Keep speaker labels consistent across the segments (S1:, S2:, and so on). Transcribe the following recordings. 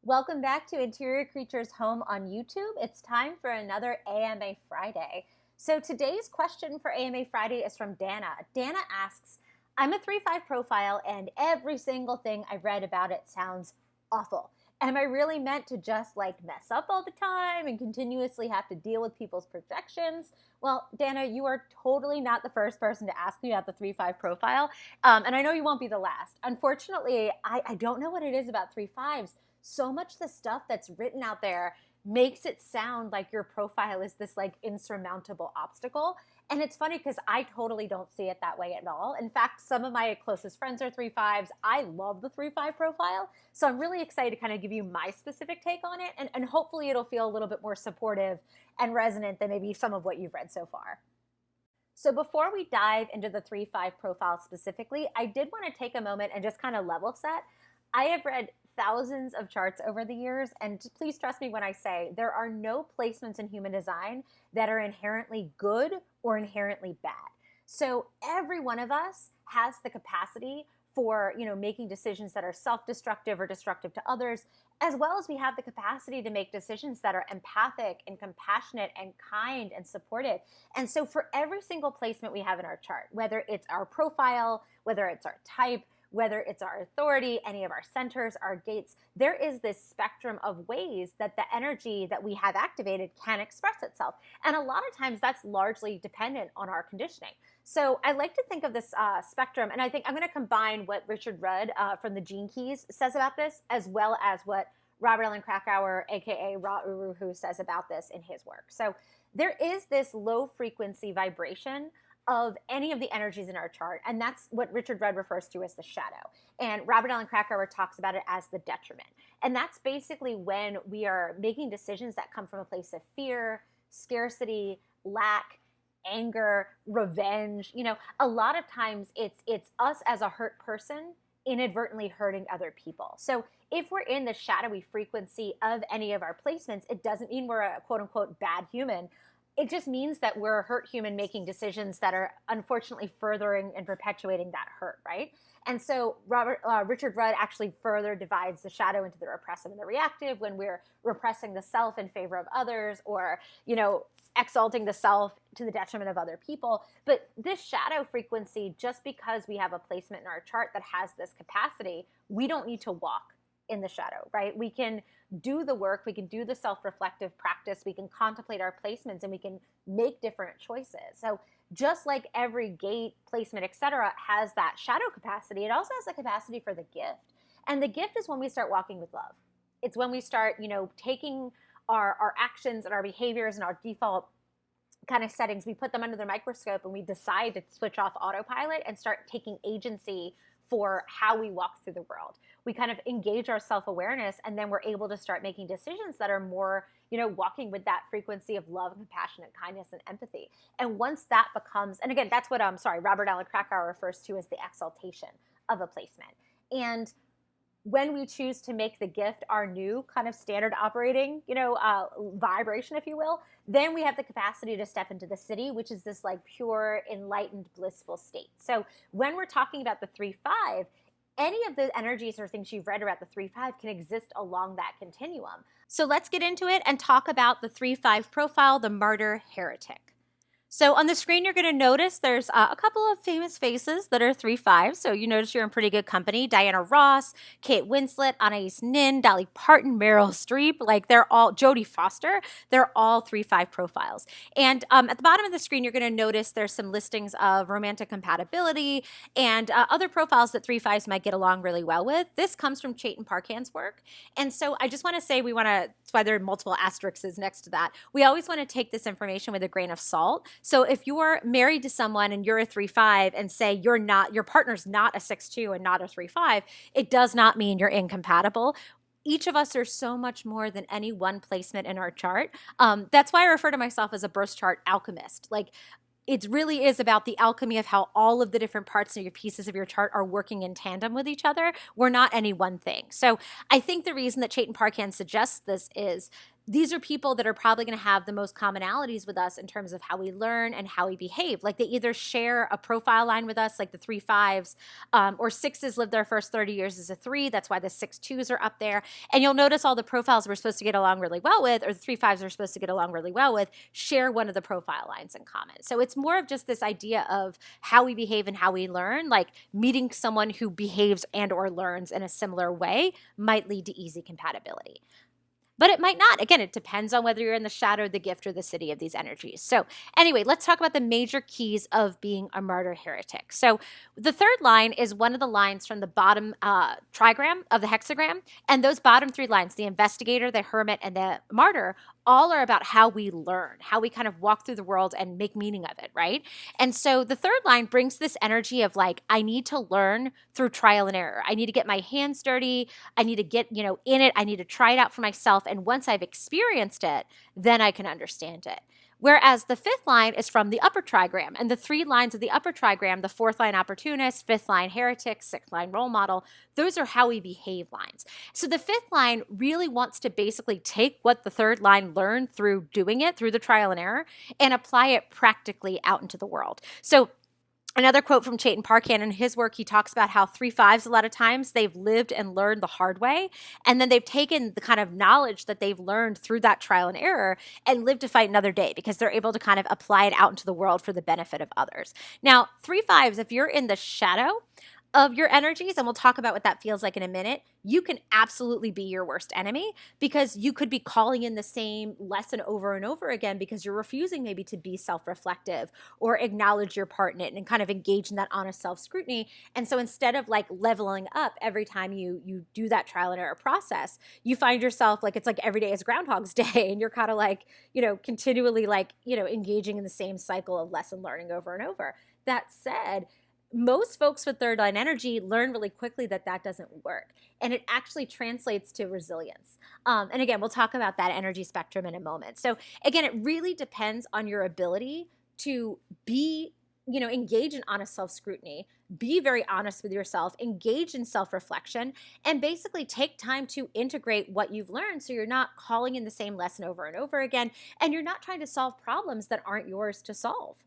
S1: Welcome back to Interior Creatures Home on YouTube. It's time for another AMA Friday. So today's question for AMA Friday is from Dana. Dana asks, I'm a 3-5 profile and every single thing I've read about it sounds awful. Am I really meant to just mess up all the time and continuously have to deal with people's projections? Well, Dana, you are totally not the first person to ask me about the 3-5 profile. And I know you won't be the last. Unfortunately, I don't know what it is about 3-5s. So much the stuff that's written out there makes it sound like your profile is this insurmountable obstacle. And it's funny because I totally don't see it that way at all. In fact, some of my closest friends are 3-5s. I love the 3-5 profile. So I'm really excited to kind of give you my specific take on it. And hopefully it'll feel a little bit more supportive and resonant than maybe some of what you've read so far. So before we dive into the 3-5 profile specifically, I did want to take a moment and just kind of level set. I have read thousands of charts over the years, and please trust me when I say there are no placements in human design that are inherently good or inherently bad. So every one of us has the capacity for, making decisions that are self-destructive or destructive to others, as well as we have the capacity to make decisions that are empathic and compassionate and kind and supportive. And so for every single placement we have in our chart, whether it's our profile, whether it's our type, whether it's our authority, any of our centers, our gates, there is this spectrum of ways that the energy that we have activated can express itself. And a lot of times that's largely dependent on our conditioning. So I like to think of this spectrum, and I think I'm going to combine what Richard Rudd from the Gene Keys says about this, as well as what Robert Allen Krakauer, aka Ra Uru, who says about this in his work. So there is this low frequency vibration of any of the energies in our chart, and that's what Richard Rudd refers to as the shadow. And Robert Allen Krakauer talks about it as the detriment. And that's basically when we are making decisions that come from a place of fear, scarcity, lack, anger, revenge. A lot of times it's us as a hurt person inadvertently hurting other people. So if we're in the shadowy frequency of any of our placements, it doesn't mean we're a quote unquote bad human. It just means that we're a hurt human making decisions that are unfortunately furthering and perpetuating that hurt, right? And so Richard Rudd actually further divides the shadow into the repressive and the reactive when we're repressing the self in favor of others, or, exalting the self to the detriment of other people. But this shadow frequency, just because we have a placement in our chart that has this capacity, we don't need to walk in the shadow, right? We can do the work, we can do the self-reflective practice, we can contemplate our placements, and we can make different choices. So just like every gate, placement, etc. has that shadow capacity, it also has the capacity for the gift. And the gift is when we start walking with love. It's when we start, taking our actions and our behaviors and our default kind of settings, we put them under the microscope and we decide to switch off autopilot and start taking agency for how we walk through the world. We kind of engage our self-awareness, and then we're able to start making decisions that are more, walking with that frequency of love and compassion and kindness and empathy. And once that becomes, and again, that's what Robert Allen Krakauer refers to as the exaltation of a placement. And when we choose to make the gift our new kind of standard operating, vibration, if you will, then we have the capacity to step into the city, which is this pure, enlightened, blissful state. So when we're talking about the 3-5, any of the energies or things you've read about the 3-5 can exist along that continuum. So let's get into it and talk about the 3-5 profile, the Martyr Heretic. So on the screen, you're going to notice there's a couple of famous faces that are 3-5. So you notice you're in pretty good company. Diana Ross, Kate Winslet, Anais Nin, Dolly Parton, Meryl Streep, they're all, Jodie Foster, they're all 3-5 profiles. And at the bottom of the screen, you're going to notice there's some listings of romantic compatibility and other profiles that 3-5s might get along really well with. This comes from Chetan Parkyn's work. And so I just want to say that's why there are multiple asterisks next to that. We always want to take this information with a grain of salt. So if you're married to someone and you're a 3-5 and say your partner's not a 6-2 and not a 3-5, it does not mean you're incompatible. Each of us are so much more than any one placement in our chart. That's why I refer to myself as a birth chart alchemist. It really is about the alchemy of how all of the different parts of your pieces of your chart are working in tandem with each other. We're not any one thing. So I think the reason that Chetan Parkyn suggests this is these are people that are probably going to have the most commonalities with us in terms of how we learn and how we behave. Like they either share a profile line with us, like the 3-5s, or 6s live their first 30 years as a 3. That's why the 6-2s are up there. And you'll notice all the profiles we're supposed to get along really well with, or the 3-5s are supposed to get along really well with, share one of the profile lines in common. So it's more of just this idea of how we behave and how we learn. Like meeting someone who behaves and or learns in a similar way might lead to easy compatibility. But it might not. Again, it depends on whether you're in the shadow, the gift, or the city of these energies. So anyway, let's talk about the major keys of being a martyr heretic. So the third line is one of the lines from the bottom trigram of the hexagram. And those bottom 3 lines, the investigator, the hermit, and the martyr, all are about how we learn, how we kind of walk through the world and make meaning of it, right? And so the third line brings this energy of like, I need to learn through trial and error. I need to get my hands dirty. I need to get, in it. I need to try it out for myself. And once I've experienced it, then I can understand it. Whereas the 5th line is from the upper trigram. And the 3 lines of the upper trigram, the 4th line opportunist, 5th line heretic, 6th line role model, those are how we behave lines. So the 5th line really wants to basically take what the 3rd line learned through doing it, through the trial and error, and apply it practically out into the world. So another quote from Chetan Parkyn in his work, he talks about how 3-5s, a lot of times they've lived and learned the hard way. And then they've taken the kind of knowledge that they've learned through that trial and error and lived to fight another day because they're able to kind of apply it out into the world for the benefit of others. Now, 3-5s, if you're in the shadow of your energies, and we'll talk about what that feels like in a minute, you can absolutely be your worst enemy because you could be calling in the same lesson over and over again because you're refusing maybe to be self-reflective or acknowledge your part in it and kind of engage in that honest self-scrutiny. And so instead of like leveling up every time you do that trial and error process, you find yourself like it's like every day is Groundhog's Day and you're kind of like, continually like, engaging in the same cycle of lesson learning over and over. That said, most folks with 3rd line energy learn really quickly that doesn't work. And it actually translates to resilience. And again, we'll talk about that energy spectrum in a moment. So again, it really depends on your ability to be, engage in honest self-scrutiny, be very honest with yourself, engage in self-reflection, and basically take time to integrate what you've learned so you're not calling in the same lesson over and over again, and you're not trying to solve problems that aren't yours to solve.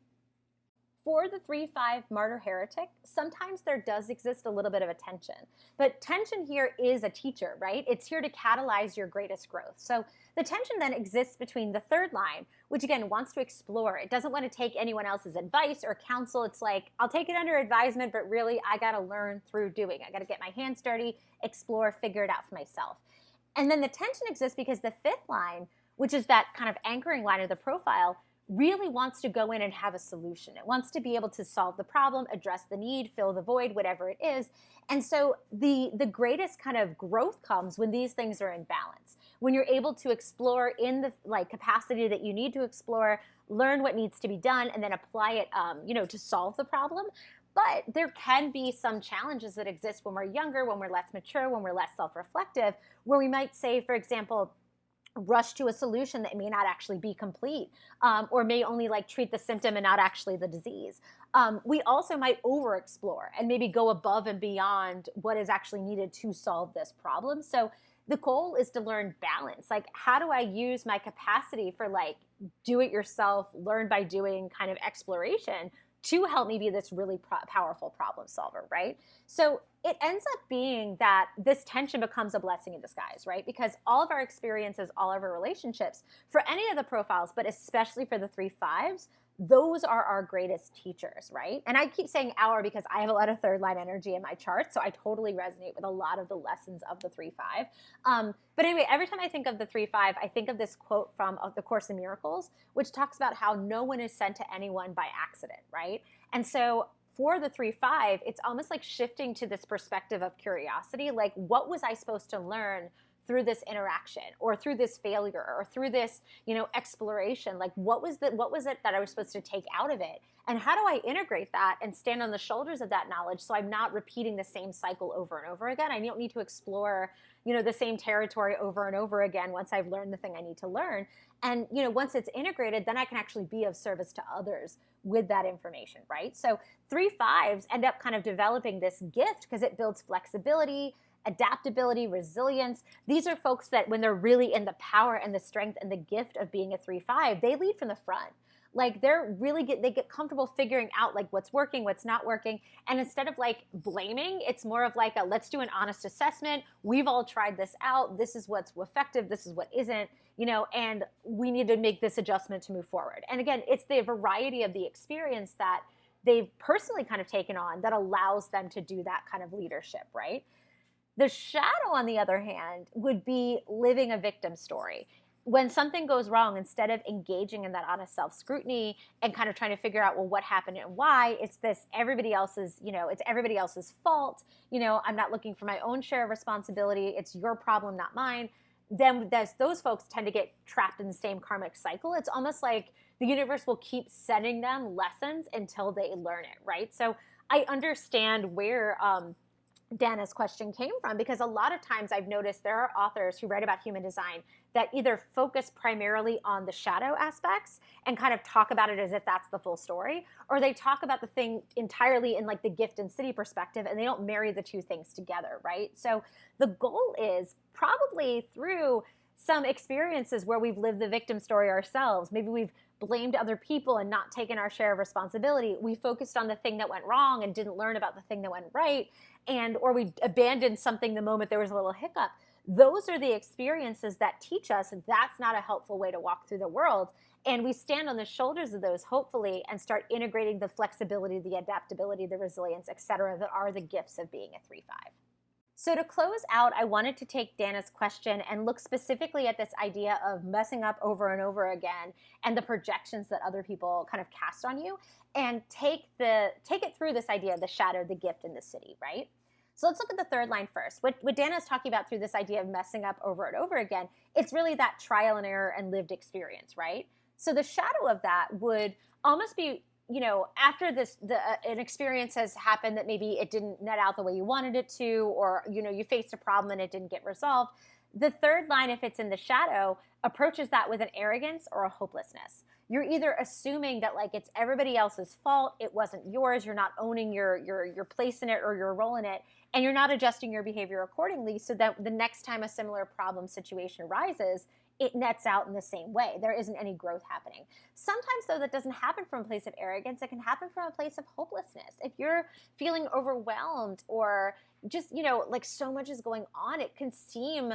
S1: For the 3-5 martyr heretic, sometimes there does exist a little bit of a tension. But tension here is a teacher, right? It's here to catalyze your greatest growth. So the tension then exists between the 3rd line, which again wants to explore. It doesn't want to take anyone else's advice or counsel. It's like, I'll take it under advisement, but really I got to learn through doing. I got to get my hands dirty, explore, figure it out for myself. And then the tension exists because the 5th line, which is that kind of anchoring line of the profile, really wants to go in and have a solution. It wants to be able to solve the problem, address the need, fill the void, whatever it is. And so the greatest kind of growth comes when these things are in balance. When you're able to explore in the capacity that you need to explore, learn what needs to be done, and then apply it, to solve the problem. But there can be some challenges that exist when we're younger, when we're less mature, when we're less self-reflective, where we might say, for example, rush to a solution that may not actually be complete, or may only treat the symptom and not actually the disease. We also might over-explore and maybe go above and beyond what is actually needed to solve this problem. So the goal is to learn balance. How do I use my capacity for do-it-yourself, learn by doing kind of exploration to help me be this really powerful problem solver, right? So it ends up being that this tension becomes a blessing in disguise, right? Because all of our experiences, all of our relationships, for any of the profiles, but especially for the 3-5s, those are our greatest teachers, right? And I keep saying our because I have a lot of 3rd line energy in my chart, so I totally resonate with a lot of the lessons of the 3-5. But anyway, every time I think of the 3-5, I think of this quote from the Course in Miracles, which talks about how no one is sent to anyone by accident, right? And so for the 3-5, it's almost like shifting to this perspective of curiosity, what was I supposed to learn through this interaction or through this failure or through this, exploration? What was it that I was supposed to take out of it? And how do I integrate that and stand on the shoulders of that knowledge so I'm not repeating the same cycle over and over again? I don't need to explore, the same territory over and over again once I've learned the thing I need to learn. And, once it's integrated, then I can actually be of service to others with that information, right? So 3-5s end up kind of developing this gift because it builds flexibility, adaptability, resilience. These are folks that when they're really in the power and the strength and the gift of being a 3-5, they lead from the front. Like they get comfortable figuring out like what's working, what's not working. And instead of like blaming, it's more of like let's do an honest assessment. We've all tried this out. This is what's effective. This is what isn't, and we need to make this adjustment to move forward. And again, it's the variety of the experience that they've personally kind of taken on that allows them to do that kind of leadership, right? The shadow, on the other hand, would be living a victim story. When something goes wrong, instead of engaging in that honest self-scrutiny and kind of trying to figure out, well, what happened and why, it's everybody else's fault. I'm not looking for my own share of responsibility. It's your problem, not mine. Then those folks tend to get trapped in the same karmic cycle. It's almost like the universe will keep sending them lessons until they learn it, right? So I understand where Dana's question came from, because a lot of times I've noticed there are authors who write about human design that either focus primarily on the shadow aspects and kind of talk about it as if that's the full story, or they talk about the thing entirely in like the gift and city perspective, and they don't marry the two things together, right? So the goal is probably through some experiences where we've lived the victim story ourselves. Maybe we've blamed other people and not taken our share of responsibility. We focused on the thing that went wrong and didn't learn about the thing that went right, or we abandoned something the moment there was a little hiccup. Those are the experiences that teach us that's not a helpful way to walk through the world. And we stand on the shoulders of those, hopefully, and start integrating the flexibility, the adaptability, the resilience, et cetera, that are the gifts of being a 3-5. So to close out, I wanted to take Dana's question and look specifically at this idea of messing up over and over again and the projections that other people kind of cast on you, and take it through this idea of the shadow, the gift, and the city, right? So let's look at the third line first. What Dana is talking about through this idea of messing up over and over again, it's really that trial and error and lived experience, right? So the shadow of that would almost be, after an experience has happened that maybe it didn't net out the way you wanted it to, or, you faced a problem and it didn't get resolved. The third line, if it's in the shadow, approaches that with an arrogance or a hopelessness. You're either assuming that like it's everybody else's fault, it wasn't yours, you're not owning your place in it or your role in it, and you're not adjusting your behavior accordingly so that the next time a similar problem situation arises, it nets out in the same way. There isn't any growth happening. Sometimes, though, that doesn't happen from a place of arrogance. It can happen from a place of hopelessness. If you're feeling overwhelmed or just, like so much is going on, it can seem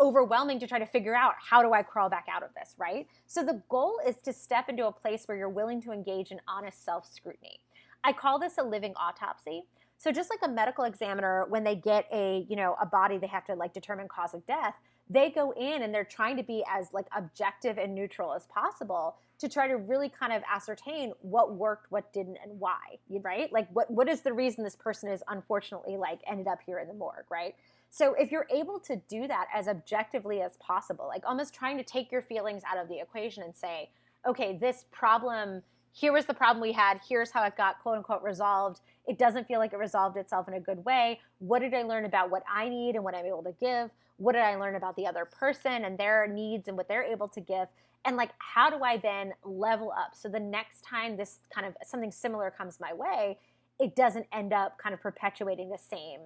S1: overwhelming to try to figure out, how do I crawl back out of this, right? So the goal is to step into a place where you're willing to engage in honest self-scrutiny. I call this a living autopsy. So just like a medical examiner, when they get a body, they have to like determine cause of death. They go in and they're trying to be as like objective and neutral as possible to try to really kind of ascertain what worked, what didn't, and why, right? Like what is the reason this person is unfortunately like ended up here in the morgue, right? So if you're able to do that as objectively as possible, like almost trying to take your feelings out of the equation and say, okay, this problem, here was the problem we had, here's how it got quote unquote resolved. It doesn't feel like it resolved itself in a good way. What did I learn about what I need and what I'm able to give? What did I learn about the other person and their needs and what they're able to give? And like, how do I then level up? So the next time this kind of something similar comes my way, it doesn't end up kind of perpetuating the same,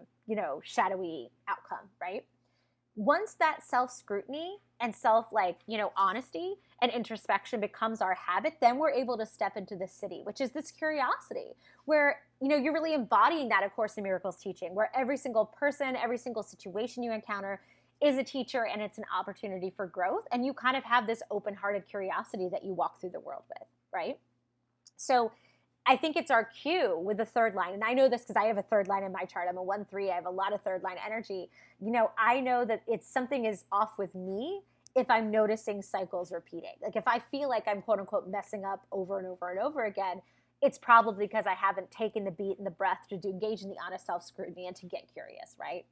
S1: shadowy outcome, right? Once that self-scrutiny and honesty and introspection becomes our habit, then we're able to step into the city, which is this curiosity where, you're really embodying that A Course in Miracles teaching, where every single person, every single situation you encounter is a teacher and it's an opportunity for growth. And you kind of have this open-hearted curiosity that you walk through the world with, right? So I think it's our cue with the third line. And I know this because I have a third line in my chart. I'm a 1-3. I have a lot of third line energy. I know that something is off with me if I'm noticing cycles repeating. Like if I feel like I'm quote unquote messing up over and over and over again, it's probably because I haven't taken the beat and the breath to engage in the honest self-scrutiny and to get curious, right?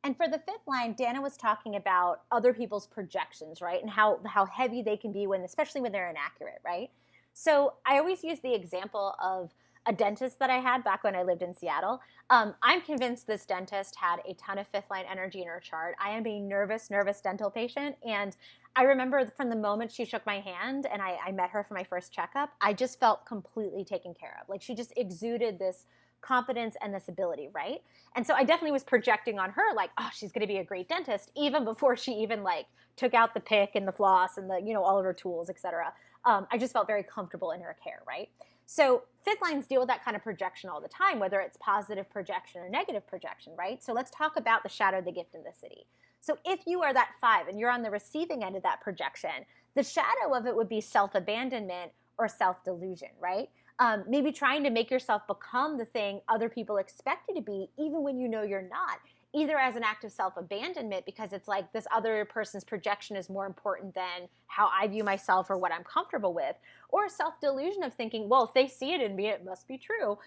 S1: And for the fifth line, Dana was talking about other people's projections, right? And how heavy they can be especially when they're inaccurate, right? So I always use the example of a dentist that I had back when I lived in Seattle. I'm convinced this dentist had a ton of fifth line energy in her chart. I am a nervous dental patient. And I remember from the moment she shook my hand and I met her for my first checkup, I just felt completely taken care of. Like she just exuded this confidence and this ability, right? And so I definitely was projecting on her like, oh, she's going to be a great dentist, even before she even like took out the pick and the floss and the, you know, all of her tools, etc. I just felt very comfortable in her care, right? So fifth lines deal with that kind of projection all the time, whether it's positive projection or negative projection, right? So let's talk about the shadow, the gift, and the city. So if you are that 5 and you're on the receiving end of that projection, the shadow of it would be self-abandonment or self-delusion, right? Maybe trying to make yourself become the thing other people expect you to be, even when you know you're not, either as an act of self-abandonment because it's like this other person's projection is more important than how I view myself or what I'm comfortable with, or self-delusion of thinking, well, if they see it in me, it must be true,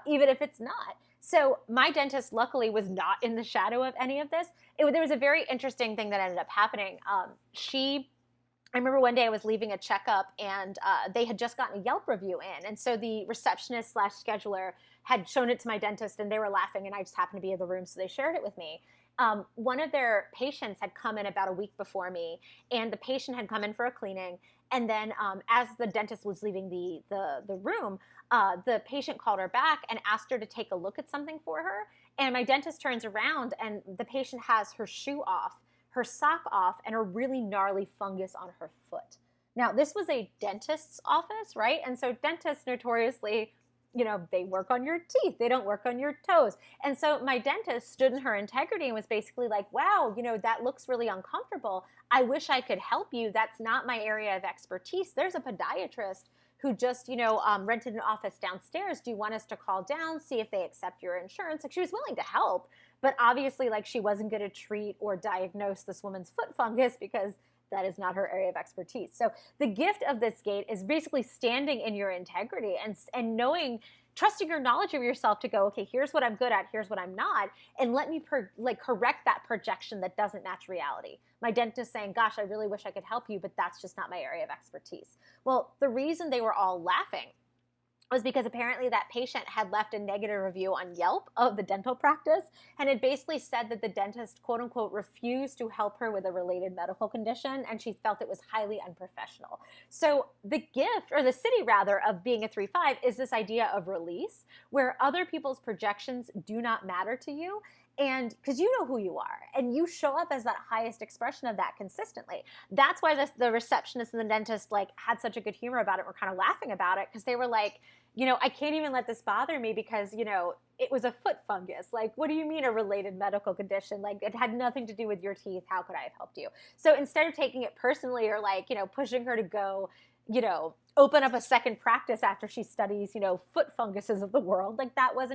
S1: even if it's not. So my dentist, luckily, was not in the shadow of any of this. There was a very interesting thing that ended up happening. I remember one day I was leaving a checkup and they had just gotten a Yelp review in. And so the receptionist / scheduler had shown it to my dentist and they were laughing and I just happened to be in the room, so they shared it with me. One of their patients had come in about a week before me, and the patient had come in for a cleaning. And then as the dentist was leaving the room, the patient called her back and asked her to take a look at something for her. And my dentist turns around and the patient has her shoe off, her sock off, and a really gnarly fungus on her foot. Now, this was a dentist's office, right? And so dentists notoriously, you know, they work on your teeth. They don't work on your toes. And so my dentist stood in her integrity and was basically like, wow, you know, that looks really uncomfortable. I wish I could help you. That's not my area of expertise. There's a podiatrist who just, you know, rented an office downstairs. Do you want us to call down, see if they accept your insurance? Like, she was willing to help, but obviously, like, she wasn't going to treat or diagnose this woman's foot fungus because that is not her area of expertise. So the gift of this gate is basically standing in your integrity and knowing, trusting your knowledge of yourself to go, okay, here's what I'm good at, here's what I'm not, and let me correct that projection that doesn't match reality. My dentist saying, gosh, I really wish I could help you, but that's just not my area of expertise. Well, the reason they were all laughing was because apparently that patient had left a negative review on Yelp of the dental practice and had basically said that the dentist, quote unquote, refused to help her with a related medical condition, and she felt it was highly unprofessional. So the gift, or the city rather, of being a 3-5 is this idea of release, where other people's projections do not matter to you. And because you know who you are and you show up as that highest expression of that consistently. That's why the receptionist and the dentist like had such a good humor about it. We're kind of laughing about it because they were like, you know, I can't even let this bother me because, you know, it was a foot fungus. Like, what do you mean a related medical condition? Like, it had nothing to do with your teeth. How could I have helped you? So instead of taking it personally or like, you know, pushing her to go, you know, open up a second practice after she studies, you know, foot funguses of the world. Like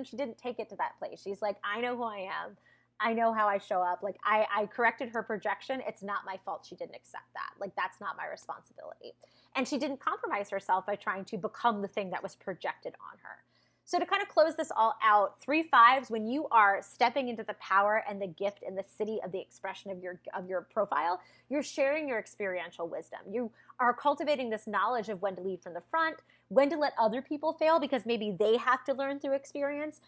S1: she didn't take it to that place. She's like, I know who I am. I know how I show up. Like I corrected her projection. It's not my fault she didn't accept that. Like that's not my responsibility. And she didn't compromise herself by trying to become the thing that was projected on her. So to kind of close this all out, 3-5s, when you are stepping into the power and the gift and the city of the expression of your profile, you're sharing your experiential wisdom. You are cultivating this knowledge of when to lead from the front, when to let other people fail because maybe they have to learn through experience.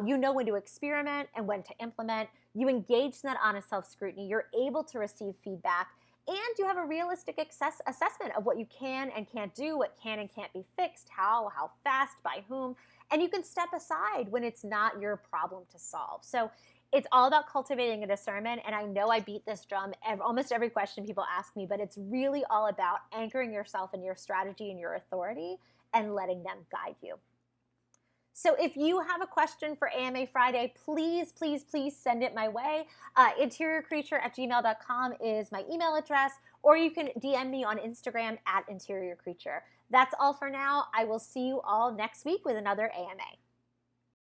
S1: You know when to experiment and when to implement. You engage in that honest self-scrutiny. You're able to receive feedback. And you have a realistic assessment of what you can and can't do, what can and can't be fixed, how fast, by whom. And you can step aside when it's not your problem to solve. So it's all about cultivating a discernment. And I know I beat this drum almost every question people ask me, but it's really all about anchoring yourself in your strategy and your authority and letting them guide you. So if you have a question for AMA Friday, please, please, please send it my way. interiorcreature@gmail.com is my email address, or you can DM me on Instagram @interiorcreature. That's all for now. I will see you all next week with another AMA.